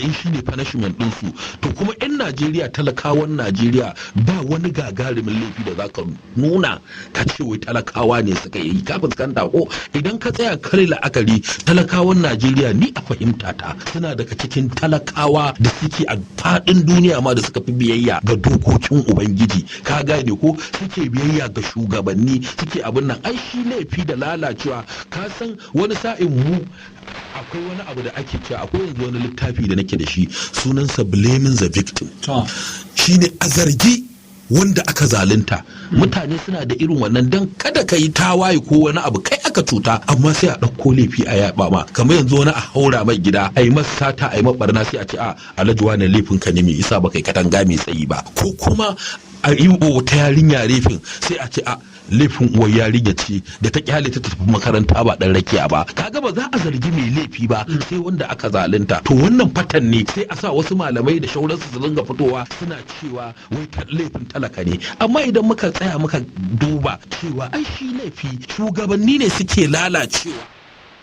40 shine punishment ɗinsu. To kuma 'yan Najeriya, talakawan Najeriya, ba wani gagarumin laifi da zaka nuna ka ce wai talakawa ne suka yi. Ka fuskanta ko? Idan ka tsaya kare la'akari, talakawan Najeriya ni a fahimta ta suna daga cikin talakawa da suke a faɗin duniya ma da suka fi biyayya ga dokokin Ubangiji. Ka gane ko? Suke biyayya ga shugabanni, suke abin nan. Ai shi laifi da lalacewa, ka san wani sa'in mu akwai wani abu da ake cewa, akwai yanzu wani littafi da nake da shi sunansa Blaming the Victim. Shine a zargi wanda aka zalunta. Mutane suna da irin wannan, dan kada ka yi tawaye ko wani abu kai aka cuta, amma sai a ɗauko laifi a yaba ma. Kamar yanzu wani a haura mai gida, a yi masa sata, a yi mabarna, sai a ce a alhaji wani laifin ka ne, mai isa ba kai katanga mai tsayi ba. Ko kuma a yi wata yarinya laifin, sai a ce a laifin uwar yarinya ce da ta kyale ta tafi makaranta ba dan rakiya ba. Kaga ba za a zargi mai laifi ba sai wanda aka zalunta. To wannan fatan ne sai a sa wasu malamai da shauransu su dinga fitowa suna cewa wai laifin talaka ne. Amma idan muka tsaya muka duba cewa ai shi laifi shugabanni ne suke lalacewa,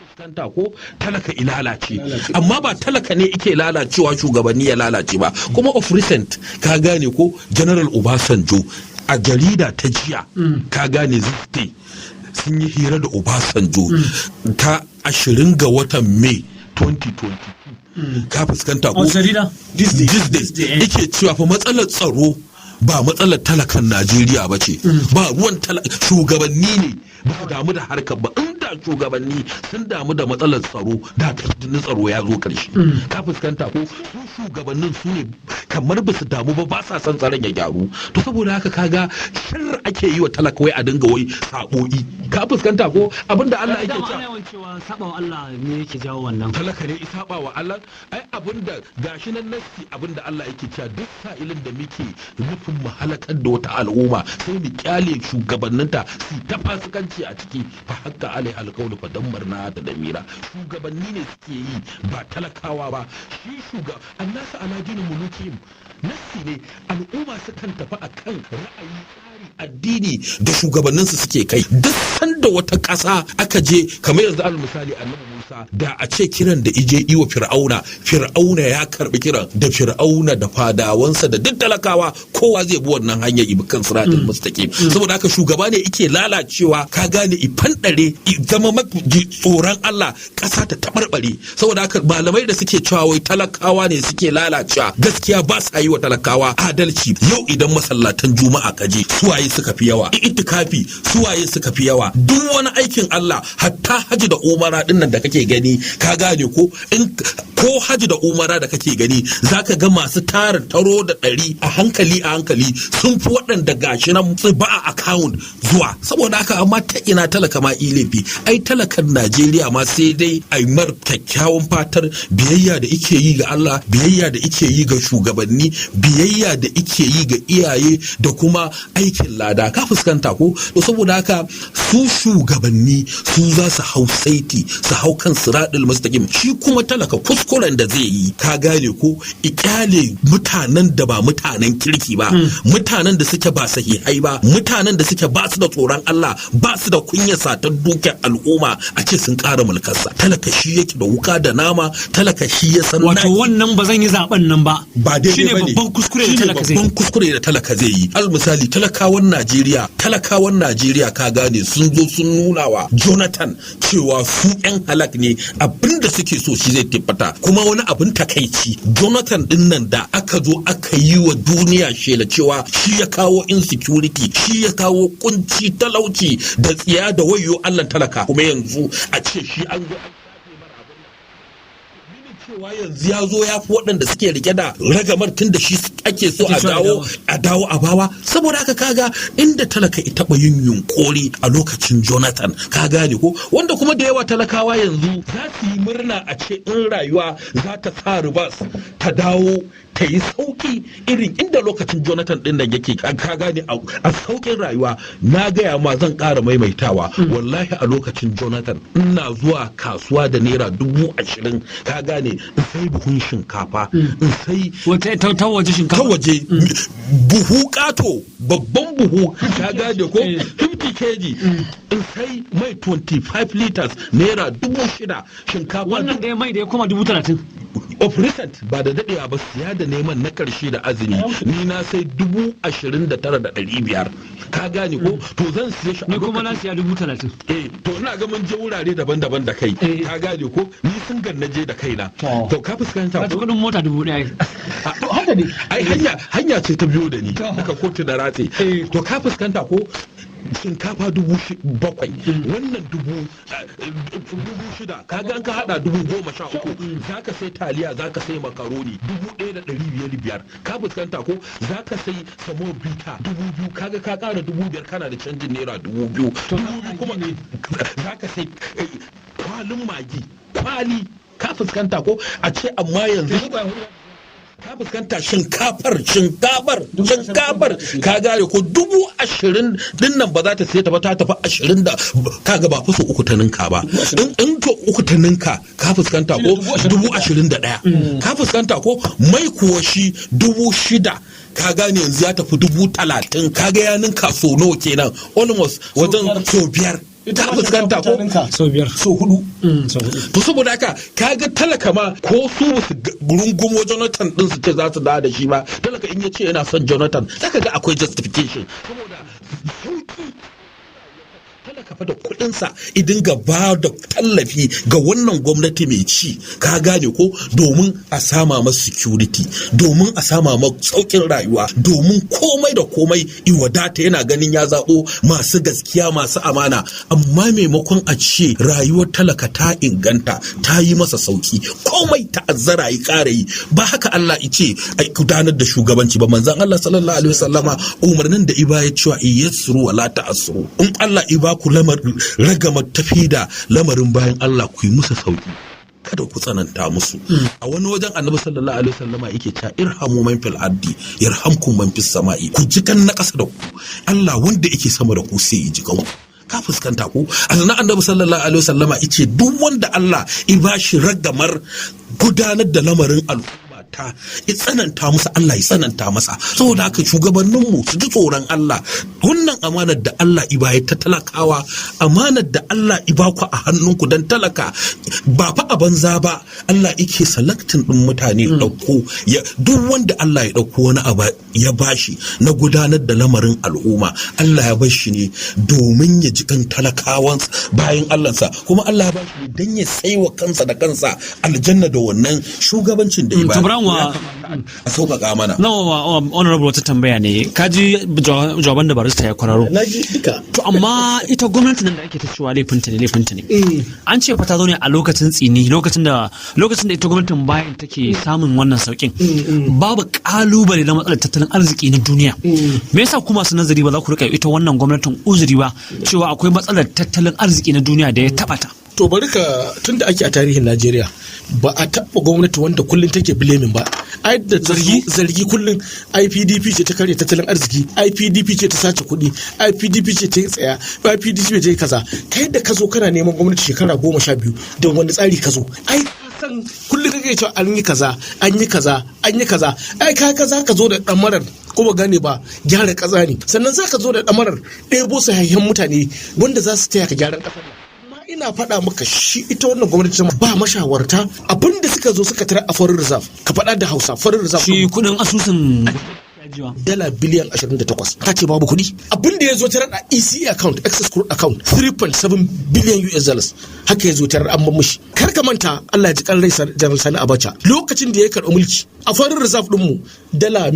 fuskanta ko talaka ilalace, amma ba talaka ne ike lalacewa shugabanni ya lalace ba. Kuma of recent ka gane ko General Obasanjo a jarida ta jiya, ka gane zai sun yi hira da Obasanjo ta 20 ga watan Mai 2022. Ka fuskanta ko this day yake cewa fa matsalar tsaro ba matsalar talakan Najeriya ba ce, ba ruwan shugabanni ne ba su damu da harkar ba. Inda shugabanni sun damu da matsalar tsaro, da tattalin tsaro ya zo karshe. Ka fuskanta ko su shugabannin su ne kamar ba su damu ba sa son tsaron ya gyaru. To saboda haka kaga shirr ake yi wa talaka wai a dinga wai sabo'i. Ka fuskanta ko abinda Allah yake cewa sabawa Allah ne yake jawo wannan. Talaka ne sabawa Allah. Ai abinda gashi nan nasi abinda Allah yake cewa duk sa'ilin da muke nufin mu halakar da wata al'umma sai mu kyale shugabanninta su ta fasikanci a ciki, fa hakka alai alqawlu fa dammarna da damira. Shugabanni ne suke yi ba talakawa ba. Shi annasu ala dinin mulukihim nasi ne, al'umma sukan tafi akan ra'ayi, tsari, addini da shugabanninsu suke kai. Duk sanda wata ƙasa aka je, kamar yanzu al misali annabi Musa, da a ce kiran da ije iwa Fir'auna ya karbi kiran, da Fir'auna da fadawansa da duk talakawa kowa zai bi wannan hanyar ibi kan siratul mustaqim. Saboda haka shugaba ne yake lalacewa, ka gane ifandare zama mafi tsoron Allah, ƙasa ta tabarbare. Saboda haka malamai da suke cewa wai talakawa ne suke lalacewa, gaskiya ba sa yi wa talakawa adalci. Yau idan masallatan juma'a kaje, suwaye suka fi yawa? Itikafi suwaye suka fi yawa? Duk wani aikin Allah, hatta haji da umara dinnan da kake gani, ka gane ko ko haji da umara da kake gani, zaka ga masu tara taro da 100 a hankali sun fi waɗanda gashi nan ba a account zuwa. Saboda haka amma ta ina talaka ma ilefi? Ai talakan Najeriya ma sai dai ai mar kyakkyawan fatar biyayya da ike yi ga Allah, biyayya da ike yi ga shugabanni, biyayya da ike yi ga iyaye da kuma aikin lada. Ka fuskanta ko? To saboda haka su shugabanni su za su hau saiti, su hau kan siratul mustaqim. Shi kuma talaka kuskuren da zai yi, ka gane ko, ikyale mutanen da ba mutanen kirki ba, mutanen da suke ba sahihai ba, mutanen da suke ba su da tsoron Allah, ba su da kunya satar dukiyar al'umma, a ce sun ƙara mulkarsa. Talaka shi yake da wuka da nama, talaka shi ya san. Wato wannan ba zan yi zaben nan ba. Ba daidai bane. Shine babban kuskure da talaka zai yi. Babban kuskure da talaka zai yi. Al misali talakawan Najeriya ka gane sun zo sun nuna wa Jonathan cewa su 'yan halak ne, abinda suke so shi zai tabbata. Kuma wani abin takaici, Jonathan din nan da aka zo aka yi wa duniya shela cewa shi ya kawo insecurity, shi ya kawo kunci, talauci da tsiya da wayo Allah talaka, kuma yanzu a ce shi an zo cewa yanzu ya zo ya fi waɗanda suke rike da ragamar tun da shi ake so a dawo a bawa. Saboda haka kaga inda talaka ita taɓa yin yunkuri a lokacin Jonathan, ka gane ko, wanda kuma da yawa talakawa yanzu za su yi murna a ce in rayuwa za ta sa ribas ta dawo ta yi sauki irin inda lokacin Jonathan din nan yake, ka gane a saukin rayuwa. Na gaya ma zan ƙara maimaitawa, wallahi a lokacin Jonathan ina zuwa kasuwa da naira 20,000, ka gane, in sai buhun shinkafa, in sai wata ta waje shinkafa, ta waje buhu kato, babban buhu, ka gane ko 50 kg, in sai mai 25 liters naira 6,000 shinkafa. Wannan da mai da ya koma 30,000. operation ba da dadewa ba siya da neman na karshe da azumi ni na sai 29,500 ka gane ko to zan siya shi ni kuma na siya 30,000 to ina ga mun je wurare daban-daban da kai ka gane ko ni sun gannaje da kaina to ka fuskanta ko kudin mota 1,000 to haka ne ai hanya ce ta biyo da ni muka kotu da ratse to ka fuskanta ko shinkafa 7,000 wannan 6,000 kaga an ka hada 13,000 zaka sai taliya zaka sai makaroni 1,500 ka fuskanta ko zaka sai samo bita 2,000 kaga ka kara 5,000 kana da canjin naira 2,000 kuma zaka sai kwalin magi kwali ka fuskanta ko a ce amma yanzu ka fuskanta shinkafar ka gare ko 20,000 din nan ba za ta sai ta ba ta tafi 20 da kaga ba fa so uku ta ninka ba in to uku ta ninka ka fuskanta ko 21,000 ka fuskanta ko mai kuwa shi 6,000 ka gane yanzu ya tafi 30,000 kaga ya ninka so nawa kenan almost wajen so 5 ta fuskanta ko so 5 so 4 to saboda haka kaga talaka ma ko su rungumo Jonathan din su ce za su dawo da shi ba talaka in ya ce yana son Jonathan zaka ga akwai justification saboda talaka fa da kudin sa idin ga ba da tallafi ga wannan gwamnati mai ci ka gane ko domin a sama masa security domin a sama masa saukin rayuwa domin komai da komai iwadata yana ganin ya zabo masu gaskiya masu amana amma maimakon a ce rayuwar talaka ta inganta ta yi masa sauki komai ta'azzara yi kara yi ba haka Allah ice a gudanar da shugabanci ba manzon Allah sallallahu alaihi wasallama umarnin da iba ya cewa yasru wala ta'asru in Allah iba ku ragama tafi da lamarin bayan Allah ku yi musu sauki kada ku tsananta musu a wani wajen annabi sallallahu alaihi wasallama yake cewa irhamu man fil ardi yarhamkum man fis sama'i ku jikan na kasa da ku Allah wanda yake sama da ku sai ya jikan ku ka fuskanta ku annabi sallallahu alaihi wasallama yace duk wanda Allah ya bashi ragamar gudanar da lamarin al'umma ta ya tsananta musu Allah ya tsananta masa saboda haka shugabanninmu su ji tsoron Allah wannan amanar da Allah ibayar ta talakawa amanar da Allah ibaku a hannunku dan talaka ba fa a banza ba Allah yake selecting din mutane dauko duk wanda Allah ya dauko wani abu ya bashi na gudanar da lamarin al'umma Allah ya bar shi ne domin ya ji kan talakawan bayan Allahnsa kuma Allah ya bashi ne dan ya saiwa kansa da kansa aljanna da wannan shugabancin da ya bayar a sauƙaƙa mana. Nawa honorable wata tambaya ne kaji jawaban da barista ya kwararo. To amma ita gwamnati nan da ake ta cewa laifinta ne. An ce fa ta zo ne a lokacin tsini lokacin da ita gwamnatin bayan take samun wannan saukin. Babu kalubale na matsalar tattalin arziki na duniya. Me yasa kuma su nazari ba za ku rika ita wannan gwamnatin uzuri ba cewa akwai matsalar tattalin arziki na duniya da ya taɓa ta. To bari ka tunda ake a tarihin Najeriya ba a taɓa gwamnati wanda kullum take blaming ba ai da zargi kullum IPDP ce ta karya tattalin arziki IPDP ce ta sace kuɗi IPDP ce ta yi tsaya IPDP ce ta yi kaza kai da ka zo kana neman gwamnati shekara 12 don wani tsari ka zo ai san kullum kake cewa an yi kaza ai ka kaza ka zo da damarar ko ba gane ba gyara kaza ne sannan za ka zo da damarar ɗebo sahihan mutane wanda za su taya ka gyaran ƙasar ina faɗa maka shi ita wannan gwamnati ba mashawarta abinda suka zo suka tara a foreign reserve ka faɗa da Hausa foreign reserve shi kudin asusun dala biliyan 28 ka ce babu kuɗi abinda ya zo tara a EC account excess account 3.7 billion US dollars haka ya zo tara an mamushi kar ka manta Allah ya ji kan rai General Sani Abacha lokacin da ya karɓi mulki a foreign reserve din mu dala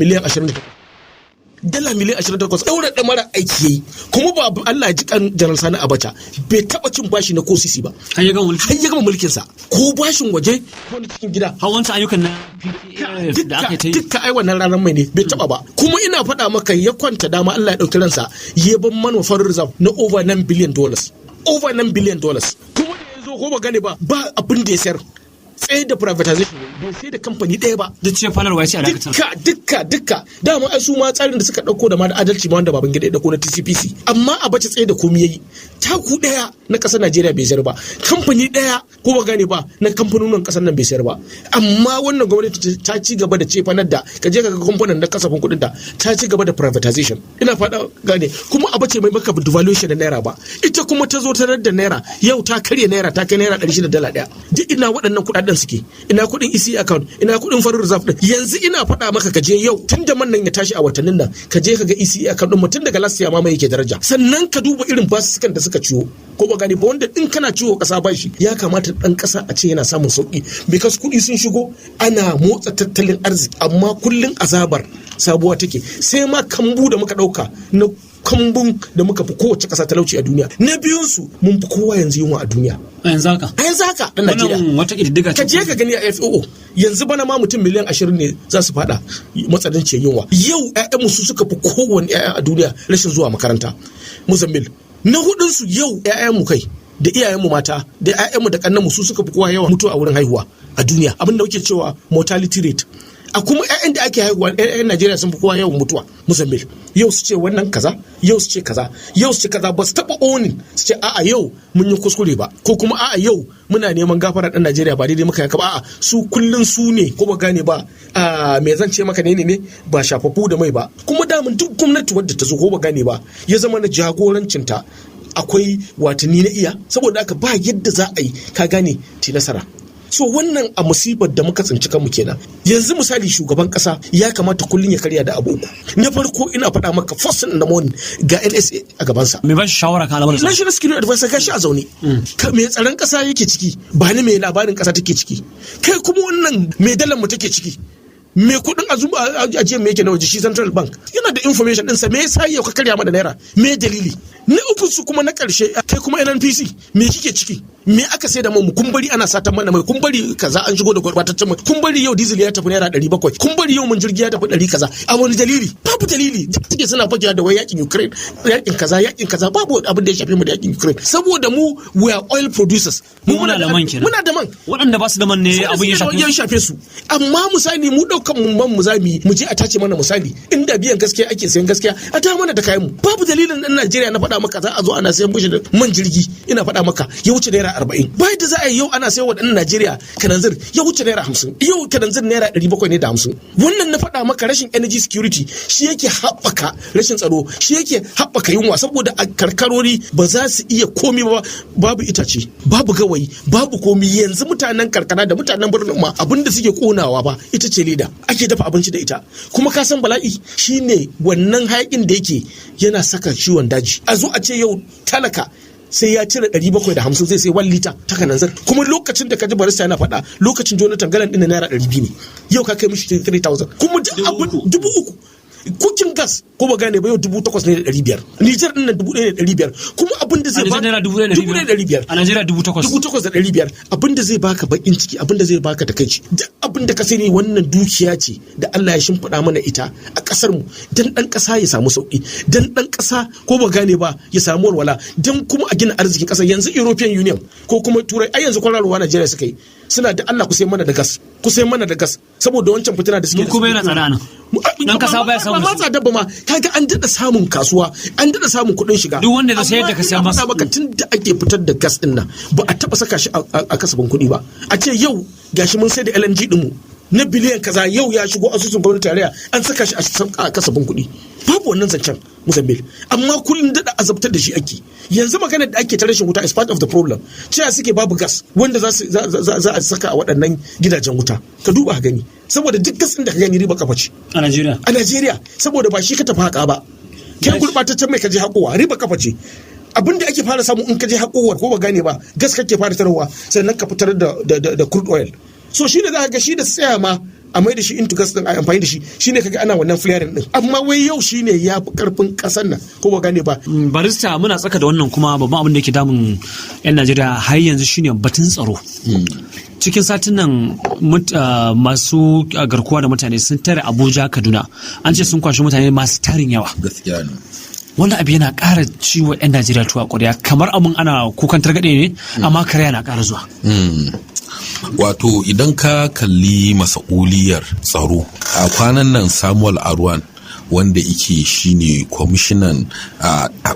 miliyan 28 daura da mara aiki yayi kuma ba Allah ya ji kan General Sani Abacha bai taba cin bashi na ko sisi ba har ya gama mulkin sa ko bashin waje ko na cikin gida hawansa ayyukan na da aka yi dukka ai wannan ranar mai ne bai taba ba kuma ina faɗa maka ya kwanta dama Allah ya dauki ransa ya ban manwa foreign reserve na over $9 billion kuma da yazo ko ba gane ba abin da ya sayar tsaye da privatization bai sai da kamfani ɗaya ba da ce fanarwa ce a dakatar dukka dama ai su ma tsarin da suka dauko da ma da adalci ma wanda baban gida ya dauko na TCPC amma a bace tsaye da komai yayi taku ɗaya na ƙasar Najeriya bai sayar ba kamfani ɗaya ko ba gane ba na kamfanonin ƙasar nan bai sayar ba amma wannan gwamnati ta ci gaba da cefanar da ka je ka ga kamfanin na kasafin kuɗin da ta ci gaba da privatization ina faɗa gane kuma a bace mai maka devaluation da naira ba ita kuma ta zo tarar da naira yau ta karya naira ta kai naira $600 duk ina waɗannan kuɗaɗen kudaden suke, ina kudin EC account, ina kudin foreign reserve din. Yanzu ina faɗa maka ka je yau tun da man nan ya tashi a watannin nan ka je ka ga EC account din mutum daga last year ma mai yake daraja. Sannan ka duba irin basussukan da suka ciwo ko ba gane ba, wanda in kana ciwo kasa bashi ya kamata dan kasa a ce yana samun sauki because kudi sun shigo ana motsa tattalin arziki, amma kullun azabar sabuwa take. Sai ma kambu da muka dauka na kambun da muka fi kowace ƙasa talauci a duniya. Na biyun su mun fi kowa yanzu yunwa a duniya. A yanzu haka dan Najeriya. Wannan wata ƙididdiga ka je ka gani a FOO yanzu bana ma mutum miliyan 20 ne za su fada matsananciyar yunwa. Yau ƴaƴanmu su suka fi kowane ƴaƴa a duniya rashin zuwa makaranta. Muzammil na hudun su yau ƴaƴanmu kai da iyayenmu mata da ƴaƴanmu da kannanmu su suka fi kowa yawa mutuwa a wurin haihuwa a duniya, abin da muke cewa mortality rate. A kuma ƴaƴan da ake haihuwa ƴaƴan Najeriya sun fi kowa yawan mutuwa. Muzammil yau su ce wannan kaza, yau su ce kaza, yau su ce kaza, ba su taɓa owning su ce a'a yau mun yi kuskure ba, ko kuma a'a yau muna neman gafara ɗan Najeriya ba daidai muka yaka ba. A'a su kullun su ne ko ba gane ba, me zan ce maka ne ba shafafu da mai ba. Kuma damun duk gwamnati wadda ta zo ko ba gane ba ya zama na jagorancinta akwai watanni na iya, saboda haka ba yadda za a yi ka gane ti nasara. So wannan a musibar da muka tsinci kanmu kenan. Yanzu misali shugaban kasa ya kamata kullun ya karya da abu uku. Na farko ina faɗa maka first in the morning ga NSA a gabansa. Me ba shi shawara kan al'amarin? National Security Advisor gashi a zaune. Me tsaron kasa yake ciki, ba ni me labarin kasa take ciki. Kai kuma wannan me dalar mu take ciki. Me kudin ajiye me yake na waje shi Central Bank yana da information ɗinsa. Me yasa yau ka karya mana naira? Me dalili? Na uku su kuma na karshe kai kuma NNPC me kike ciki? Me aka sai da mu kun bari ana satan mana mai, kun bari kaza an shigo da gurbataccen mai, kun bari yau diesel ya tafi naira 700, kun bari yau mun jirgi ya tafi 100 kaza. A wani dalili? Babu dalili. Take suna fakiya da wai yakin Ukraine, yakin kaza babu abin da ya shafe mu da yakin Ukraine. Saboda mu we are oil producers. Mu muna da man kenan. Muna da man. Waɗanda ba su da man ne abin ya shafe su. Amma misali mu daukan mu zami mu je a tace mana misali inda biyan gaskiya ake sayan gaskiya a ta mana da kayan mu. Babu dalilin dan Najeriya na faɗa maka za a zo ana sayan bushi da man jirgi ina faɗa maka ya wuce naira 40. Bai da za a yi yau ana sayan wa dan Najeriya kananzir ya wuce naira 50. Yau kananzir naira 700 ne da 50. Wannan na faɗa maka rashin energy security shi yake haɓaka rashin tsaro, shi yake haɓaka yunwa, saboda a karkarori ba za su iya komi ba, babu itace, babu gawayi, babu komi. Yanzu mutanen karkara da mutanen birnin ma abinda suke konawa ba ita ce leda ake dafa abinci da ita. Kuma ka san bala'i shine wannan hayakin da yake yana saka ciwon daji. A zo a ce yau talaka sai ya cire 750 zai sai 1 liter ta kananzir. Kuma lokacin da kaji barista yana faɗa lokacin Jonathan galan din naira 200 ne, yau ka kai mishi 3000. Kuma abin 3000 cooking gas ko ba gane ba yau 8,500. Niger din nan 1,500. Kuma abin da zai baka 1,500 a Najeriya 8,500. Abin da zai baka bakin ciki, abin da zai baka takeici, duk abin da ka sani wannan dukiya ce da Allah ya shimfiɗa mana ita a kasar mu dan dan kasa ya samu sauki, dan dan kasa ko ba gane ba ya samu walwala, dan kuma a gina arzikin kasa. Yanzu European Union ko kuma Turai ai yanzu kwararwa Najeriya suka yi, suna da Allah ku sai mana da gas, ku sai mana da gas saboda wancan fitina da suke. Kuma yana tsada nan. Dan kasa baya samu. Ba dabba ma kaga an dada samun kasuwa, an dada samun kuɗin shiga. Duk wanda zai sayar da ka sayar masa. Amma tun da ake fitar da gas din nan ba a taba saka shi a kasafin kuɗi ba. A ce yau gashi mun sai da LNG din mu na biliyan kaza yau ya shigo asusun gwamnati tarayya an saka shi a kasafin kuɗi. Babu wannan zancen Mozambique, amma kullum dada azabtar da shi ake. Yanzu maganar da ake ta rashin wuta is part of the problem. Cewa suke babu gas wanda za a saka a waɗannan gidajen wuta. Ka duba ka gani, saboda duk gas ɗin da ka gani riba kafa ce a Najeriya, saboda ba shi ka tafi haƙa ba. Kai gurɓataccen mai ka je haƙowa riba kafa ce. Abin da ake fara samu in ka je haƙowar ko ba gane ba gas kake fara tarwa sannan ka fitar da crude oil. So shi ne za ka ga shi da tsaya ma a mai da shi into gas din a amfani da shi shine kaga ana wannan flaring din. Amma wai yau shine ya fi karfin kasar nan ko ba gane ba. Barista muna tsaka da wannan kuma babban abin da yake damun yan Najeriya har yanzu shine batun tsaro. Cikin satin nan masu garkuwa da mutane sun tare Abuja, Kaduna, an ce sun kwashi mutane masu tarin yawa. Gaskiya ne. Wannan abu yana ƙara ciwo 'yan Najeriya tuwa ƙwarya, kamar abin ana kukan targaɗe ne amma kare yana ƙara zuwa. Wato idan ka kalli mas'uliyar tsaro a kwanan nan Samuel Arwan wanda yake shine kwamishinan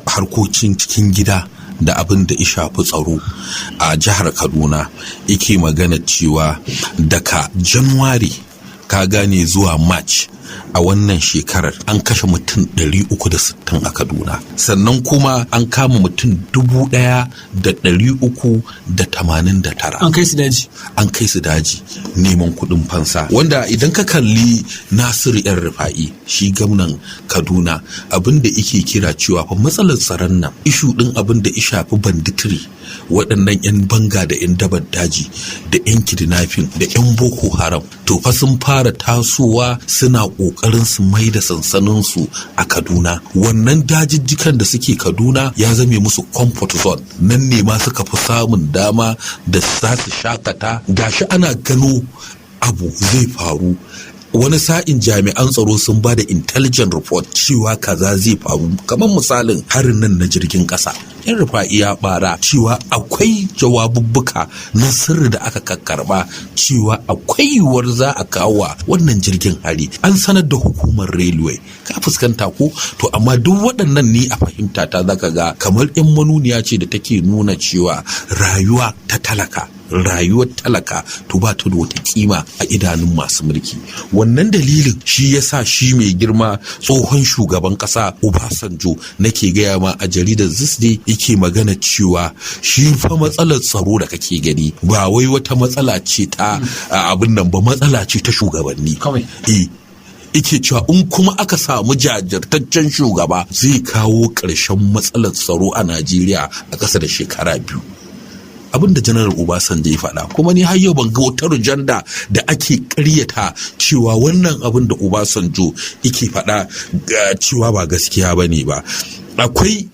harkokin cikin gida da abin da ya shafi tsaro a jihar Kaduna yake magana cewa daga Januwari ka gane zuwa March a wannan shekarar an kashe mutum 360 a Kaduna, sannan kuma an kama mutum 1,389 an kai su daji neman kuɗin fansa, wanda idan ka kalli Nasiru yan Rufa'i shi gwamnan Kaduna abin da yake kira cewa fa matsalar tsaron nan ishu din abin da ya shafi banditiri, waɗannan 'yan banga da 'yan dabar daji da 'yan kidnapping da 'yan boko haram to fa sun fara tasowa suna ƙoƙarin su mai da sansaninsu a Kaduna. Wannan dajijjikan da suke Kaduna ya zame musu comfort zone, nan ne ma suka fi samun dama da za su shakata. Gashi ana gano abu zai faru, wani sa'in jami'an tsaro sun ba da intelligent report cewa kaza zai faru, kamar misalin harin nan na jirgin ƙasa. Yan Rufa'i ya bara cewa akwai jawabubbuka na sirri da aka kakkarba cewa akwai yiwuwar za a kawo wannan jirgin hari. An sanar da hukumar railway, ka fuskanta ko? To amma duk waɗannan ne a fahimta ta zaka ga kamar 'yan manuniya ce da take nuna cewa rayuwa ta talaka, rayuwar talaka to ba ta da wata kima a idanun masu mulki. Wannan dalilin shi yasa shi mai girma tsohon shugaban kasa Obasanjo nake gaya ma a jaridar Zisde yake magana cewa shi fa matsalar tsaro da kake gani ba wai wata matsala ce ta abin nan ba, matsala ce ta shugabanni kawai. Ike cewa in kuma aka samu jajirtaccen shugaba zai kawo ƙarshen matsalar tsaro a Najeriya a ƙasa da shekara 2. Abin da janar Obasanjo ya faɗa, kuma ni har yau ban ga wata rujanda da ake ƙaryata cewa wannan abin da Obasanjo yake faɗa cewa ba gaskiya bane ba. Akwai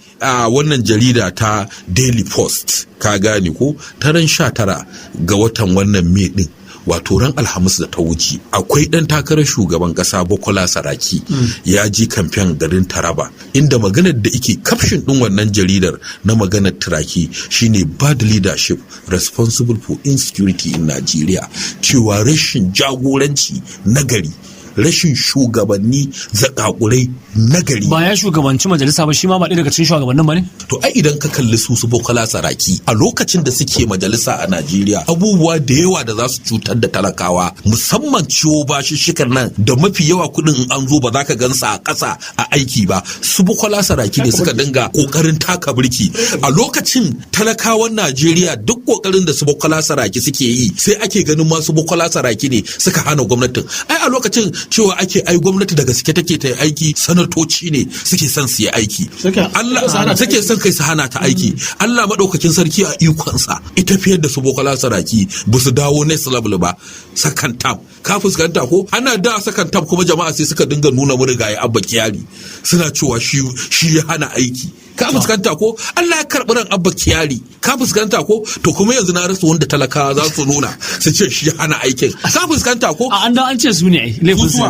wannan jarida ta Daily Post, ka gane ko, ta ran 19 ga watan wannan Mai din, wato ran Alhamis da ta wuce, akwai ɗan takarar shugaban ƙasa Bukola Saraki ya ji kamfen garin Taraba, inda maganar da ike kafshin ɗin wannan jaridar na maganar Turaki shine bad leadership responsible for insecurity in Nigeria, cewa rashin jagoranci nagari, rashin shugabanni zakakurai nagari. Ba ya shugabanci majalisa ba, shi ma ba ɗaya daga cikin shugabannin ba ne? To ai idan ka kalli su Bukola Saraki a lokacin da suke majalisa a Najeriya, abubuwa da yawa da za su cutar da talakawa, musamman ciwo bashishshikar nan da mafi yawa kuɗin in an zo ba za ka gansa a ƙasa a aiki ba. Su Bukola Saraki ne suka dinga ƙoƙarin taka birki. A lokacin talakawan Najeriya duk ƙoƙarin da su Bukola Saraki suke yi sai ake ganin masu Bukola Saraki ne suka hana gwamnatin. Ai a lokacin cewa ake ai gwamnati da gaske take ta aiki, sanatoci ne suke son su yi aiki, Allah suke son kai su hana ta aiki. Allah madaukakin sarki a ikonsa ita fiyar da su Bukola Saraki ba su dawo next level ba, second term. Ka fuskanta ko? Ana da second term kuma jama'a sai suka dinga nuna murigaye Abba Kyari suna cewa shi ya hana aiki. Ka fuskanta ko? Allah ya karɓi ran Abba Kyari. Ka fuskanta ko? To kuma yanzu na rasa wanda talakawa za su nuna su ce shi hana aikin. Ka fuskanta ko? An da an ce su ne ai laifin su.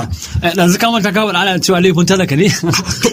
Yanzu ka manta ka ana cewa laifin talaka ne.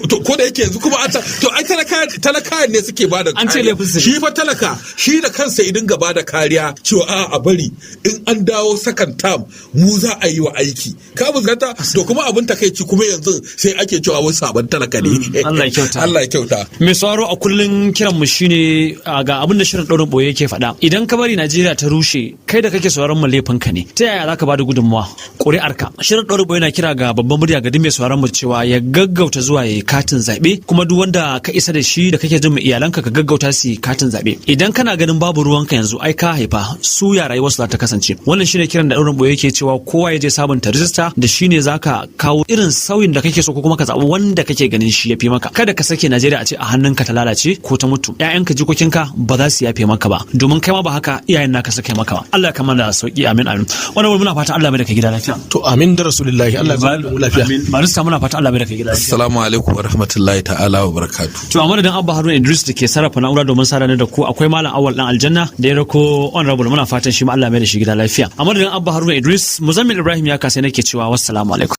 To ko da yake yanzu kuma to ai talaka ne suke bada kariya. An ce laifin su. Shi fa talaka shi da kansa ya dinga bada kariya cewa a bari in an dawo second term mu za a yi wa aiki. Ka fuskanta? To kuma abin takeici kuma yanzu sai ake cewa wai sabon talaka ne. Allah ya kyauta. Allah ya kyauta. Mai sauraro a kullun kiran mu shine ga abin da shirin ɗaurin boye yake faɗa. Idan ka bari Najeriya ta rushe, kai da kake sauraron mu laifin ka ne. Ta yaya zaka bada gudunmawa? Ƙuri'arka. Shirin ɗaurin boye na kira ga babban murya ga mai sauraron mu cewa ya gaggauta zuwa yayi katin zaɓe, kuma duk wanda ka isa da shi da kake jin mu iyalanka ka gaggauta su katin zaɓe. Idan kana ganin babu ruwanka yanzu ai ka haifa, su ya rayuwar su za ta kasance. Wannan shine kiran da ɗaurin boye yake cewa kowa ya je sabunta rijista, da shine zaka kawo irin sauyin da kake so ko kuma ka zaɓi wanda kake ganin shi yafi maka. Kada ka sake Najeriya a ce a hannunka ta lalace ko ta mutu. Ƴaƴanka jikokinka ba za su yafe maka ba, domin kai ma ba haka iyayen naka suka yi maka ba. Allah ya kama da sauki, amin amin. Wannan muna fatan Allah mai da kai gida lafiya. To amin da Rasulullahi, Allah ya ba mu lafiya. Amin. Barista muna fatan Allah mai da kai gida lafiya. Assalamu alaikum wa rahmatullahi ta'ala wa barakatuh. To a madadin Abba Haruna Idris da ke sarrafa na'ura domin sadar da ku, akwai Malam Awal dan Aljanna da ya rako honorable, muna fatan shi ma Allah mai da shi gida lafiya. A madadin Abba Haruna Idris, Muzammil Ibrahim ya kasai nake cewa wassalamu alaikum.